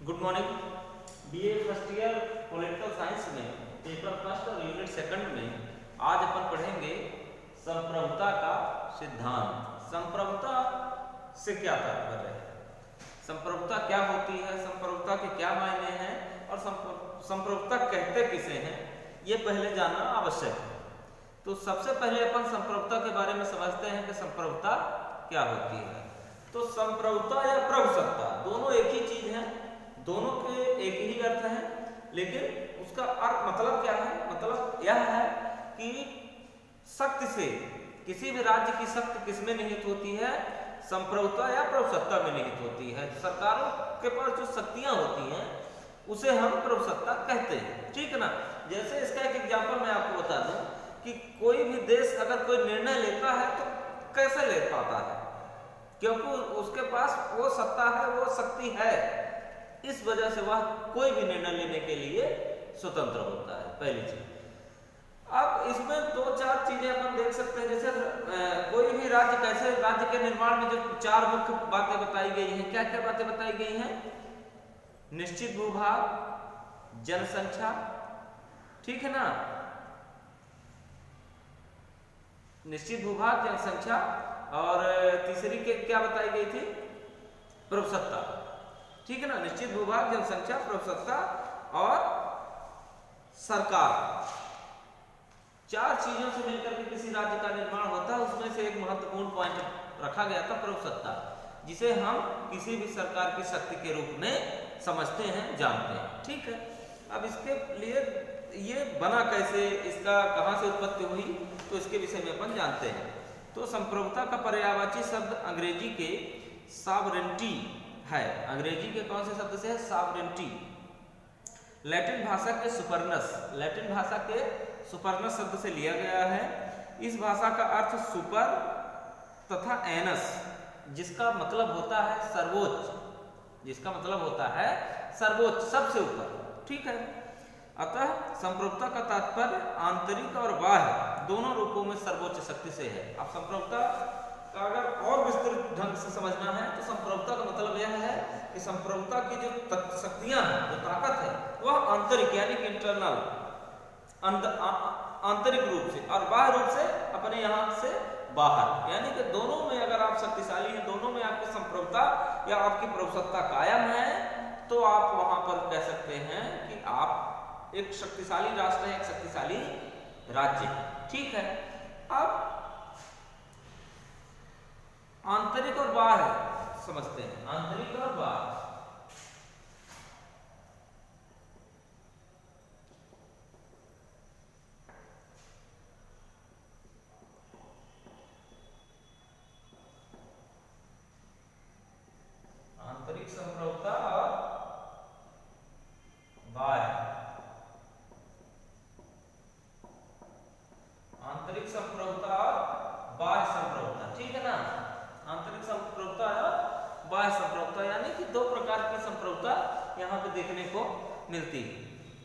Good morning. BA first year political science में paper first और unit second में आज अपन पढ़ेंगे संप्रभुता का सिद्धांत। संप्रभुता से क्या तात्पर्य है, संप्रभुता क्या होती है, संप्रभुता के क्या मायने हैं और संप्रभुता कहते किसे हैं, ये पहले जानना आवश्यक है। तो सबसे पहले अपन संप्रभुता के बारे में समझते हैं कि संप्रभुता क्या होती है। तो संप्रभुता या प्रभुसत्ता दोनों एक ही चीज है, दोनों के एक ही अर्थ है, लेकिन उसका अर्थ मतलब क्या है, मतलब यह है कि शक्ति से किसी भी राज्य की शक्ति किसमें निहित होती है, संप्रभुता या प्रभुसत्ता में निहित होती है। सरकारों के पास जो शक्तियां होती हैं उसे हम प्रभुसत्ता कहते हैं, ठीक है ना। जैसे इसका एक एग्जाम्पल मैं आपको बता दूं कि कोई भी देश अगर कोई निर्णय लेता है तो कैसे ले पाता है, क्योंकि उसके पास वो सत्ता है, वो शक्ति है, इस वजह से वह कोई भी निर्णय लेने के लिए स्वतंत्र होता है, पहली चीज। अब इसमें दो चार चीजें अपन देख सकते हैं, जैसे कोई भी राज्य कैसे, राज्य के निर्माण में जो चार मुख्य बातें बताई गई हैं, क्या क्या बातें बताई गई हैं, निश्चित भूभाग, जनसंख्या, ठीक है ना, निश्चित भूभाग, जनसंख्या, और तीसरी के क्या बताई गई थी, प्रभुसत्ता, ठीक है ना। निश्चित भूभाग, जनसंख्या, प्रभुसत्ता और सरकार, चार चीजों से मिलकर के किसी राज्य का निर्माण होता है। उसमें से एक महत्वपूर्ण पॉइंट रखा गया था प्रभुसत्ता, जिसे हम किसी भी सरकार की शक्ति के रूप में समझते हैं, जानते हैं, ठीक है। अब इसके लिए ये बना कैसे, इसका कहां से उत्पत्ति हुई, तो इसके विषय में अपन जानते हैं। तो संप्रभुता का पर्यायवाची शब्द अंग्रेजी के सॉवरेनिटी है। अंग्रेजी के कौन से शब्द से है, सॉवरेनिटी। लैटिन भाषा के सुपरनस, लैटिन भाषा के सुपरनस शब्द से लिया गया है। इस भाषा का अर्थ सुपर तथा एनस, जिसका मतलब होता है सर्वोच्च, जिसका मतलब होता है सर्वोच्च, सबसे ऊपर, ठीक है। अतः संप्रभुता का तात्पर्य आंतरिक और बाह्य दोनों रूपों में सर्वोच्च शक्ति से है। अब संप्रभुता का अगर और विस्तृत ढंग से समझना है तो संप्रभुता का मतलब यह है कि संप्रभुता की जो शक्तियां हैं, जो ताकत है, वह आंतरिक यानी कि इंटरनल, आंतरिक रूप से, और बाह्य रूप से अपने यहाँ से बाहर, यानी कि दोनों में अगर आप शक्तिशाली हैं, दोनों में आपकी संप्रभुता या आपकी प्रभुसत्ता कायम है, तो आप वहां पर कह सकते हैं कि आप एक शक्तिशाली राष्ट्र है, एक शक्तिशाली राज्य है, ठीक है। अब आंतरिक और बाह्य समझते हैं, आंतरिक और बाह्य। आंतरिक संप्रभुता और बाह्य, आंतरिक संप्रभुता और बाह्य संप्रभुता, ठीक है ना। आंतरिक संप्रभुता और बाह्य संप्रभुता, यानी कि दो प्रकार की संप्रभुता यहाँ पे देखने को मिलती है।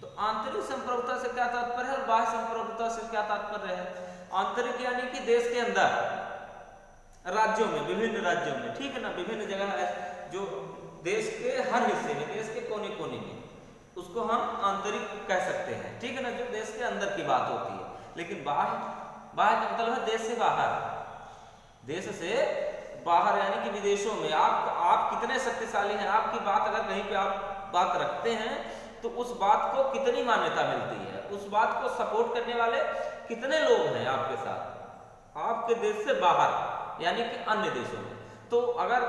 तो आंतरिक संप्रभुता से क्या तात्पर्य है और बाह्य संप्रभुता से क्या तात्पर्य है। आंतरिक यानी कि देश के अंदर, राज्यों में, विभिन्न राज्यों में, ठीक है ना, विभिन्न जगह है जो देश के हर हिस्से में, देश के कोने कोने में, उसको हम आंतरिक कह सकते हैं, ठीक है ना, जो देश के अंदर की बात होती है। लेकिन बाह्य, बाह्य का मतलब है देश से बाहर, देश से बाहर यानी कि विदेशों में। आप कितने शक्तिशाली हैं, आपकी बात अगर कहीं पे आप बात रखते हैं तो उस बात को कितनी मान्यता मिलती है, उस बात को सपोर्ट करने वाले कितने लोग हैं आपके साथ, आपके देश से बाहर यानी कि अन्य देशों में। तो अगर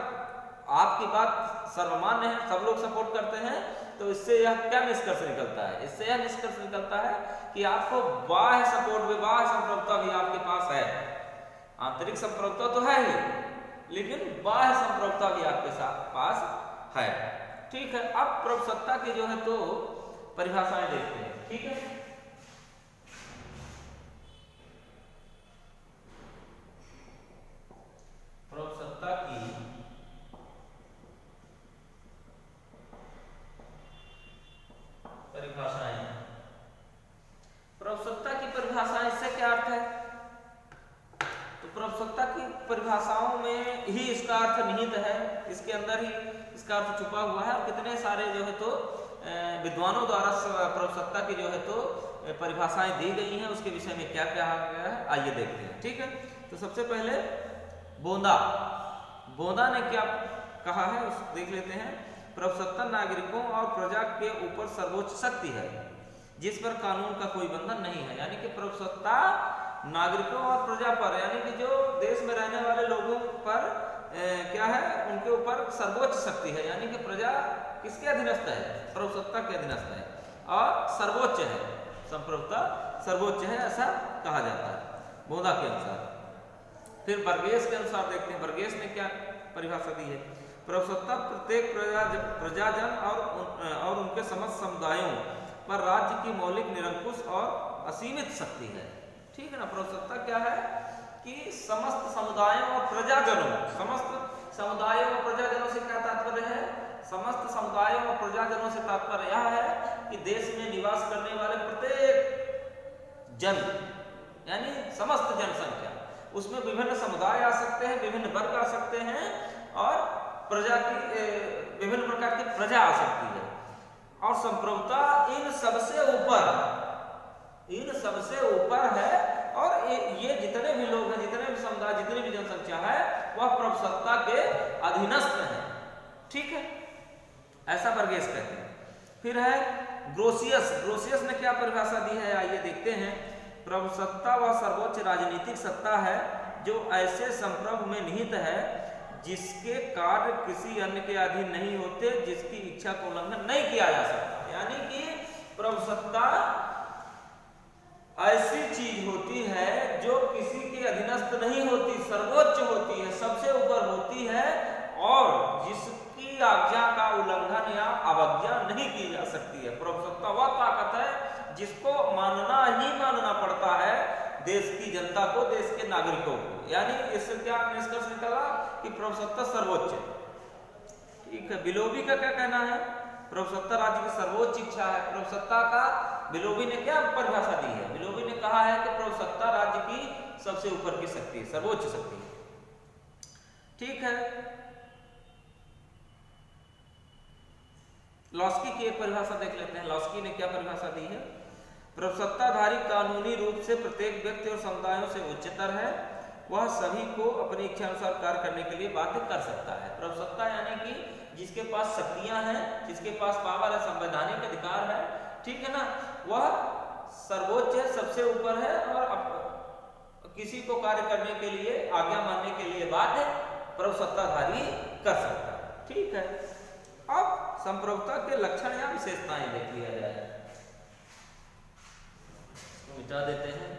आपकी बात सर्वमान्य है, सब लोग सपोर्ट करते हैं, तो इससे यह क्या निष्कर्ष निकलता है, इससे यह निष्कर्ष निकलता है कि आपको बाह्य सपोर्ट भी, बाह्य संप्रभुता भी आपके पास है। आंतरिक संप्रभुता तो है ही, लेकिन बाह्य संप्रभुता भी आपके साथ पास है, ठीक है। अब प्रभुसत्ता की जो है तो परिभाषाएं देखते हैं, ठीक है। प्रभुसत्ता की परिभाषाएं, प्रभुसत्ता की परिभाषाएं, इससे क्या अर्थ है। तो प्रभुसत्ता की परिभाषाओं में ही इसका अर्थ निहित है इसके अंदर ही इसका अर्थ छुपा हुआ है, और कितने सारे जो है तो विद्वानों द्वारा प्रभुसत्ता की जो है तो परिभाषाएं दी गई हैं, उसके विषय में क्या कहा गया है आइए देखते हैं। ठीक है, तो सबसे पहले बोंदा ने क्या कहा है उस देख लेते हैं। प्रभुसत्ता नागरिकों और प्रजा के ऊपर सर्वोच्च शक्ति है जिस पर कानून का कोई बंधन नहीं है। यानी कि प्रभुसत्ता नागरिकों और प्रजा पर, यानी कि जो देश में रहने वाले लोगों पर क्या है, उनके ऊपर सर्वोच्च शक्ति है। यानी कि प्रजा किसके अधीनस्थ है? प्रभुसत्ता के अधीनस्थ है, और सर्वोच्च है, संप्रभुता सर्वोच्च है ऐसा कहा जाता है बोंदा के अनुसार। फिर बर्गेस के अनुसार देखते हैं, बर्गेस ने क्या परिभाषा दी है। प्रभुसत्ता प्रत्येक प्रजाजन और उनके समस्त समुदायों पर राज्य की मौलिक, निरंकुश और असीमित शक्ति है। ठीक है ना, प्रभुसत्ता क्या है कि समस्त समुदायों और प्रजाजनों, समस्त समुदायों और प्रजाजनों से क्या तात्पर्य है? समस्त समुदायों और प्रजाजनों से तात्पर्य यह है कि देश में निवास करने वाले प्रत्येक जन, यानी समस्त जनसंख्या, उसमें विभिन्न समुदाय आ सकते हैं, विभिन्न वर्ग आ सकते हैं, और प्रजा की विभिन्न प्रकार की प्रजा आ सकती है। और संप्रभुता इन सबसे ऊपर है, और ये जितने भी लोग हैं, जितने भी समुदाय, जितनी भी जनसंख्या है, वह प्रभुसत्ता के अधीनस्थ है। ठीक है, ऐसा बर्गेस कहते हैं। फिर है ग्रोसियस ने क्या परिभाषा दी है आइए देखते हैं। प्रभुसत्ता वह सर्वोच्च राजनीतिक सत्ता है जो ऐसे संप्रभु में निहित है जिसके कार्य किसी अन्य के अधीन नहीं होते, जिसकी इच्छा का उल्लंघन नहीं किया जा सकता। यानी कि प्रभुसत्ता ऐसी चीज होती है जो किसी के अधीनस्थ नहीं होती, सर्वोच्च होती है, सबसे ऊपर होती है, और जिसकी आज्ञा का उल्लंघन या अवज्ञा नहीं की जा सकती है। प्रभुसत्ता वह ताकत है जिसको मानना ही मानना पड़ता है देश की जनता को, देश के नागरिकों को। यानी इससे क्या निष्कर्ष निकला कि प्रभुसत्ता सर्वोच्च है। ठीक है, बिलोबी का क्या कहना है? प्रभुसत्ता राज्य की सर्वोच्च इच्छा है। प्रभुसत्ता का बिलोबी ने क्या परिभाषा दी है? बिलोबी ने कहा है कि प्रभुसत्ता राज्य की सबसे ऊपर की शक्ति, सर्वोच्च शक्ति। ठीक है, लॉस्की की एक परिभाषा देख लेते हैं। लॉस्की ने क्या परिभाषा दी है? प्रभुसत्ताधारी कानूनी रूप से प्रत्येक व्यक्ति और समुदायों से उच्चतर है, वह सभी को अपनी इच्छा अनुसार कार्य करने के लिए बाध्य कर सकता है। प्रभुसत्ता यानी कि जिसके पास शक्तियां हैं, जिसके पास पावर है, संवैधानिक अधिकार है, ठीक है ना, वह सर्वोच्च है, सबसे ऊपर है, और किसी को कार्य करने के लिए, आज्ञा मानने के लिए बाध्य प्रभुसत्ताधारी कर सकता है। ठीक है, अब संप्रभुता के लक्षण या विशेषताएं देख लिया जाए। इसको मिटा देते हैं।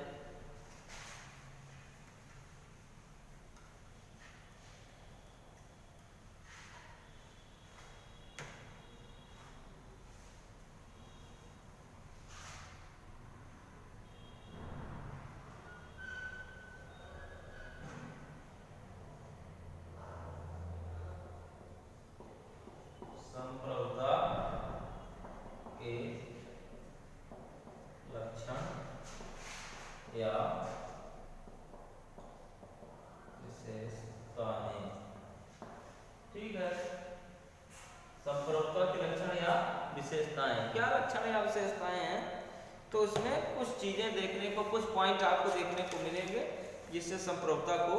संप्रभुता के लक्षण या विशेषताएं। ठीक है, संप्रभुता के लक्षण या विशेषताएं, क्या लक्षण या विशेषताएं हैं? तो इसमें कुछ चीजें देखने को, कुछ पॉइंट आपको देखने को मिलेंगे जिससे संप्रभुता को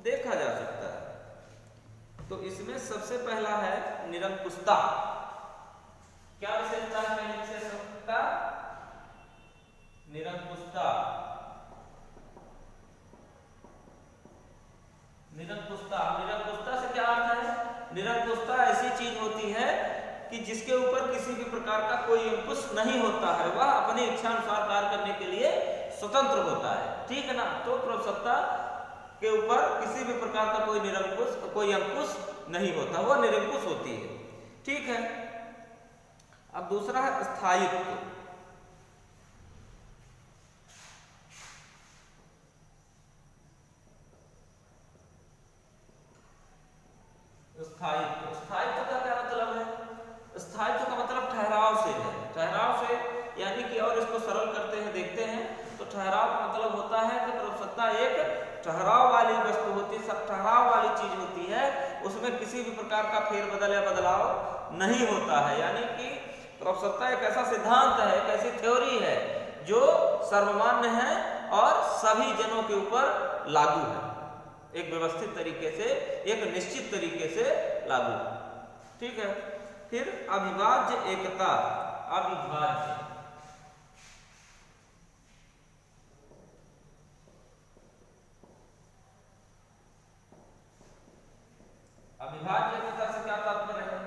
देखा जा सकता है। तो इसमें सबसे पहला है निरंकुशता। क्या विशेषता है? पहली विशेषता निरंकुशता। निरंकुशता से क्या अर्थ है? निरंकुशता ऐसी चीज होती है कि जिसके ऊपर किसी भी प्रकार का कोई अंकुश नहीं होता है, वह अपनी इच्छा अनुसार कार्य करने के लिए स्वतंत्र होता है। ठीक है ना, तो प्रभुसत्ता के ऊपर किसी भी प्रकार का कोई अंकुश नहीं होता, वह निरंकुश होती है। ठीक है, अब दूसरा है स्थायित्व। स्थायित्व का क्या मतलब है? स्थायित्व का मतलब ठहराव से है। ठहराव से यानी कि, और इसको सरल करते हैं, देखते हैं, तो ठहराव का मतलब होता है कि प्रभुसत्ता एक ठहराव वाली वस्तु होती है, सब ठहराव वाली चीज होती है, उसमें किसी भी प्रकार का फेरबदल या बदलाव नहीं होता है। यानी कि प्रभुसत्ता एक ऐसा सिद्धांत है, एक ऐसी थ्योरी है जो सर्वमान्य है और सभी जनों के ऊपर लागू है, एक व्यवस्थित तरीके से, एक निश्चित तरीके से लागू। ठीक है। फिर अविभाज्य एकता। अविभाज्य अविभाज्य एकता से क्या तात्पर्य है?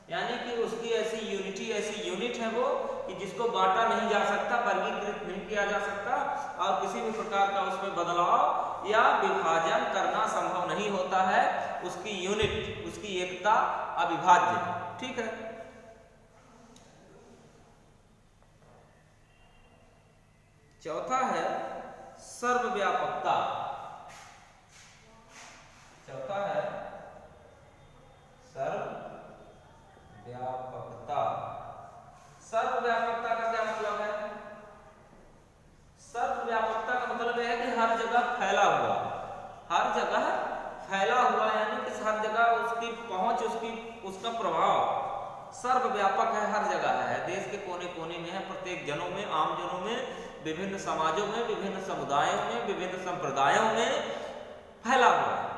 यानी कि उसकी ऐसी यूनिटी, ऐसी यूनिट है वो कि जिसको बांटा नहीं जा सकता, वर्गीकृत नहीं किया जा सकता और किसी भी प्रकार का उसमें बदलाव या विभाजन करना संभव नहीं होता है। उसकी यूनिट, उसकी एकता अविभाज्य है। ठीक है। चौथा है सर्वव्यापकता। चौथा है सर्वव्यापकता। सर्वव्यापकता का क्या मतलब है? सर्वव्यापकता का मतलब यह है कि हर जगह फैला हुआ, हर जगह फैला हुआ, यानी कि हर जगह उसकी पहुंच, उसका प्रभाव सर्वव्यापक है, हर जगह है, देश के कोने कोने में है, प्रत्येक जनों में, आम जनों में, विभिन्न समाजों में, विभिन्न समुदायों में, विभिन्न संप्रदायों में फैला हुआ है।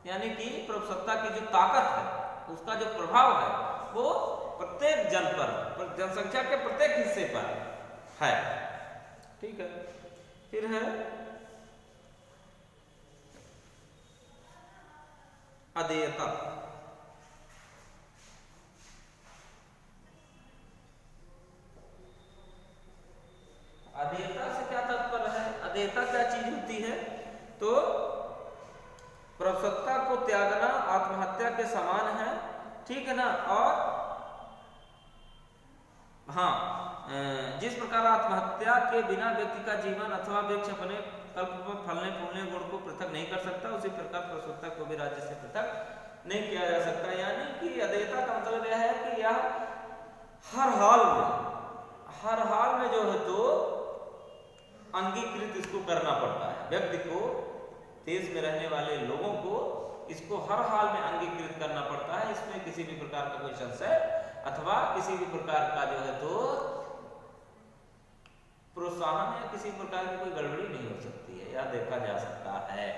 यानी कि प्रभुसत्ता की जो ताकत है, उसका जो प्रभाव है, वो प्रत्येक जन पर, जनसंख्या के प्रत्येक हिस्से पर है। ठीक है। फिर है अधेयता। अधेयता से क्या तात्पर्य है? अधेयता क्या चीज होती है? तो प्रभुसत्ता को त्यागना आत्महत्या के समान है। ठीक है ना। और हाँ, जिस प्रकार आत्महत्या के बिना व्यक्ति का जीवन अथवा वृक्ष अपने कल्प पर फलने फूलने गुण को पृथक नहीं कर सकता, उसी प्रकार प्रभुसत्ता को भी राज्य से पृथक नहीं किया जा सकता। यानी कि अधेयता का मतलब यह है कि यह हर हाल में जो है तो अंगीकृत इसको करना पड़ता है। व्यक्ति को, देश में रहने वाले लोगों को इसको हर हाल में अंगीकृत करना पड़ता है। इसमें किसी भी प्रकार का कोई संशय अथवा किसी भी प्रकार का जो है तो प्रोत्साहन या किसी प्रकार की कोई गड़बड़ी नहीं हो सकती है, यह देखा जा सकता है।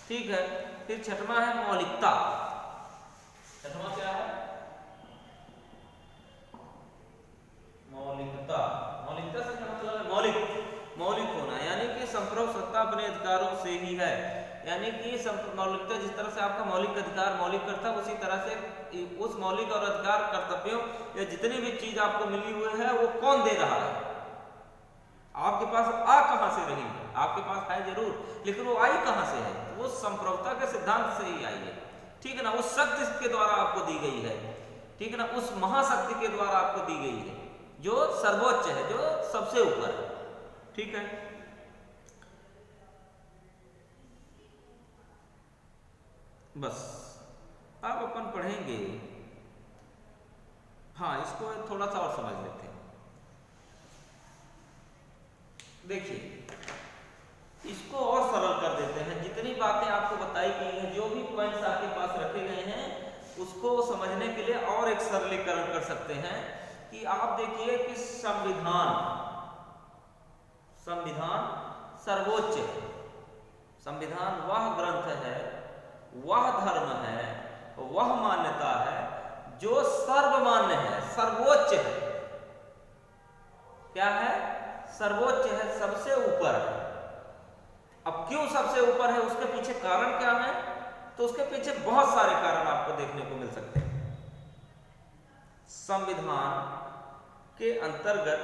ठीक है। फिर छठवां है मौलिकता। छठवां क्या है? मौलिकता। मौलिकता से क्या मतलब है? मौलिक होना, यानी कि संप्रभुसत्ता अपने अधिकारों से ही है। यानी कि मौलिकता, जिस तरह से आपका मौलिक अधिकार, मौलिक कर्तव्य, उसी तरह से उस मौलिक और अधिकार कर्तव्यों या जितनी भी चीज आपको मिली हुई है वो कौन दे रहा है? आपके पास आ कहां से रही है? आपके पास है जरूर, लेकिन वो आई कहां से है? वो संप्रभुता के सिद्धांत से ही आई है। ठीक है ना। उस शक्ति के द्वारा आपको दी गई है। ठीक है ना। उस महाशक्ति के द्वारा आपको दी गई है जो सर्वोच्च है, जो सबसे ऊपर है। ठीक है। बस अब अपन पढ़ेंगे, हाँ, इसको थोड़ा सा और समझ लेते हैं। देखिए, इसको और सरल कर देते हैं। जितनी बातें आपको बताई गई हैं, जो भी पॉइंट्स आपके पास रखे गए हैं, उसको समझने के लिए और एक सरलीकरण कर सकते हैं कि आप देखिए कि संविधान सर्वोच्च है। संविधान वह ग्रंथ है, वह धर्म है, वह मान्यता है जो सर्वमान्य है, सर्वोच्च है। क्या है? सर्वोच्च है, सबसे ऊपर है। अब क्यों सबसे ऊपर है? उसके पीछे कारण क्या है? तो उसके पीछे बहुत सारे कारण आपको देखने को मिल सकते हैं। संविधान के अंतर्गत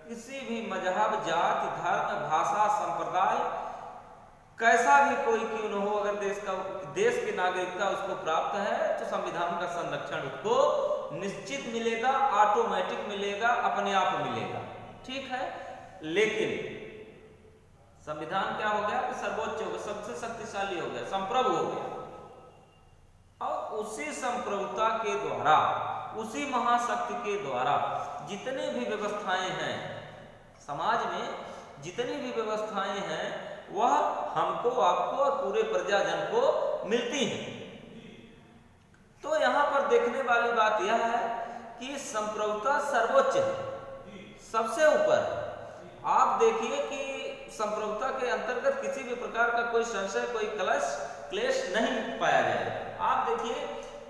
किसी भी मजहब, जाति, धर्म, भाषा, संप्रदाय, कैसा भी कोई क्यों न हो, अगर देश की नागरिकता उसको प्राप्त है तो संविधान का संरक्षण उसको निश्चित मिलेगा, ऑटोमेटिक मिलेगा, अपने आप मिलेगा। ठीक है। लेकिन संविधान क्या हो गया कि सर्वोच्च हो गया, सबसे शक्तिशाली हो गया, संप्रभु हो गया। और उसी संप्रभुता के द्वारा, उसी महाशक्ति के द्वारा जितने भी व्यवस्थाएं हैं समाज में, जितनी भी व्यवस्थाएं हैं, वह हमको, आपको और पूरे प्रजाजन को मिलती हैं। बात यह है कि संप्रभुता सर्वोच्च है, सबसे ऊपर। आप देखिए कि संप्रभुता के अंतर्गत किसी भी प्रकार का कोई संशय, कोई क्लेश नहीं पाया जाए। आप देखिए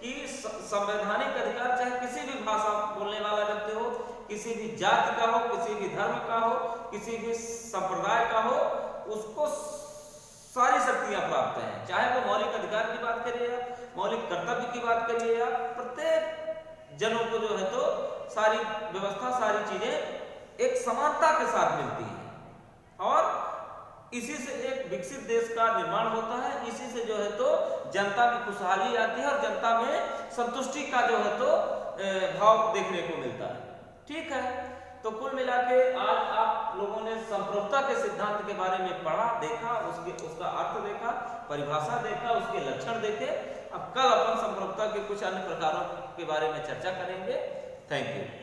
कि संवैधानिक अधिकार चाहे किसी भी भाषा बोलने वाला व्यक्ति हो, किसी भी जाति का हो, किसी भी धर्म का हो, किसी भी संप्रदाय का हो, उसको सारी शक्तियां प्राप्त हैं। चाहे वो मौलिक अधिकार की बात करिए आप, मौलिक कर्तव्य की बात करिए आप, प्रत्येक जनों को जो है तो सारी व्यवस्था, सारी चीजें एक समानता के साथ मिलती हैं और इसी से एक विकसित देश का निर्माण होता है। इसी से जो है तो जनता की खुशहाली आती है और जनता में संतुष्टि का जो है तो भाव देखने को मिलता है। ठीक है, तो कुल मिला के आज आप लोगों ने संप्रभुता के सिद्धांत के बारे में पढ़ा, देखा, उसका अर्थ देखा, परिभाषा देखा, उसके लक्षण देखे। अब कल अपन संप्रभुता के कुछ अन्य प्रकारों के बारे में चर्चा करेंगे। Thank you.